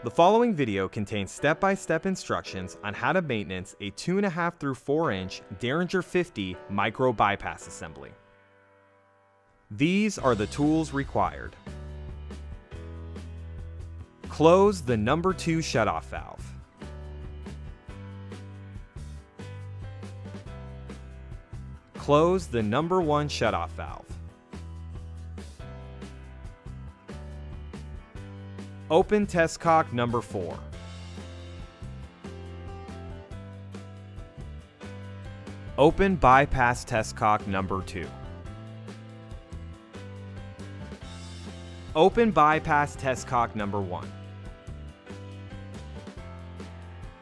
The following video contains step-by-step instructions on how to maintenance a 2.5 through 4 inch Deringer 50 micro bypass assembly. These are the tools required. Close the number 2 shutoff valve. Close the number 1 shutoff valve. Open test cock number 4. Open bypass test cock number 2. Open bypass test cock number 1.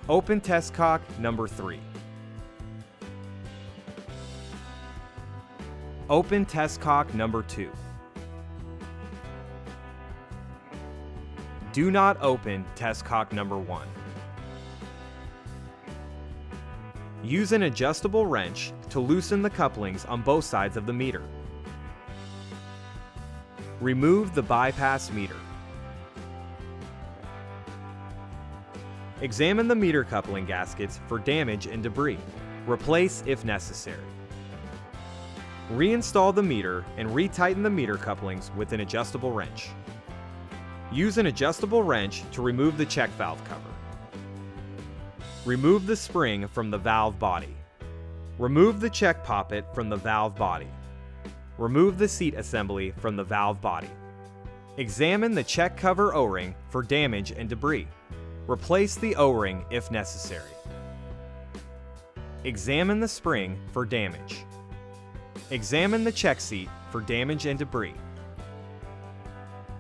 Open test cock number 3. Open test cock number 2. Do not open test cock number 1. Use an adjustable wrench to loosen the couplings on both sides of the meter. Remove the bypass meter. Examine the meter coupling gaskets for damage and debris. Replace if necessary. Reinstall the meter and retighten the meter couplings with an adjustable wrench. Use an adjustable wrench to remove the check valve cover. Remove the spring from the valve body. Remove the check poppet from the valve body. Remove the seat assembly from the valve body. Examine the check cover O-ring for damage and debris. Replace the O-ring if necessary. Examine the spring for damage. Examine the check seat for damage and debris.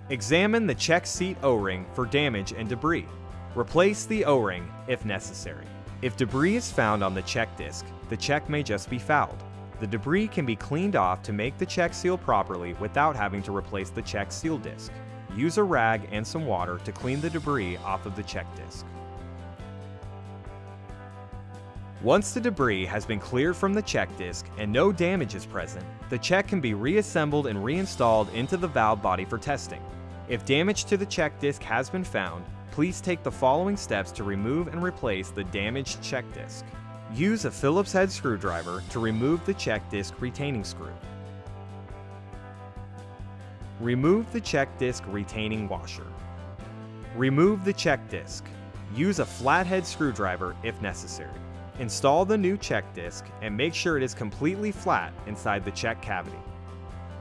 Examine the check seat O-ring for damage and debris. Replace the O-ring if necessary. If debris is found on the check disc, the check may just be fouled. The debris can be cleaned off to make the check seal properly without having to replace the check seal disc. Use a rag and some water to clean the debris off of the check disc. Once the debris has been cleared from the check disc and no damage is present, the check can be reassembled and reinstalled into the valve body for testing. If damage to the check disc has been found, please take the following steps to remove and replace the damaged check disc. Use a Phillips head screwdriver to remove the check disc retaining screw. Remove the check disc retaining washer. Remove the check disc. Use a flathead screwdriver if necessary. Install the new check disc and make sure it is completely flat inside the check cavity.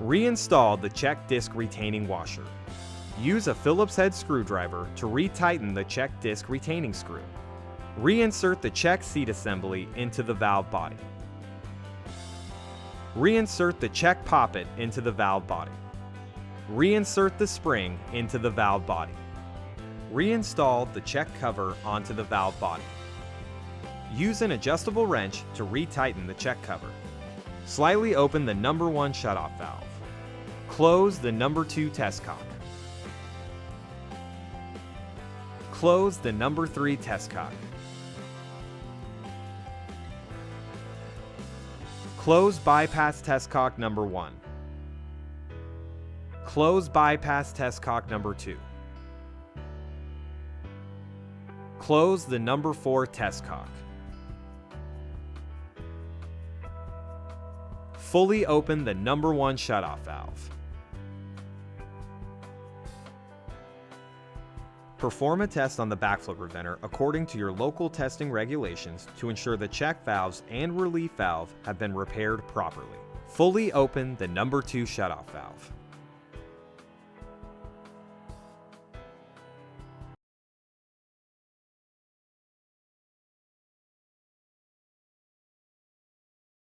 Reinstall the check disc retaining washer. Use a Phillips head screwdriver to retighten the check disc retaining screw. Reinsert the check seat assembly into the valve body. Reinsert the check poppet into the valve body. Reinsert the spring into the valve body. Reinstall the check cover onto the valve body. Use an adjustable wrench to retighten the check cover. Slightly open the number 1 shutoff valve. Close the number 2 test cock. Close the number 3 test cock. Close bypass test cock number 1. Close bypass test cock number 2. Close the number 4 test cock. Fully open the number 1 shutoff valve. Perform a test on the backflow preventer according to your local testing regulations to ensure the check valves and relief valve have been repaired properly. Fully open the number 2 shutoff valve.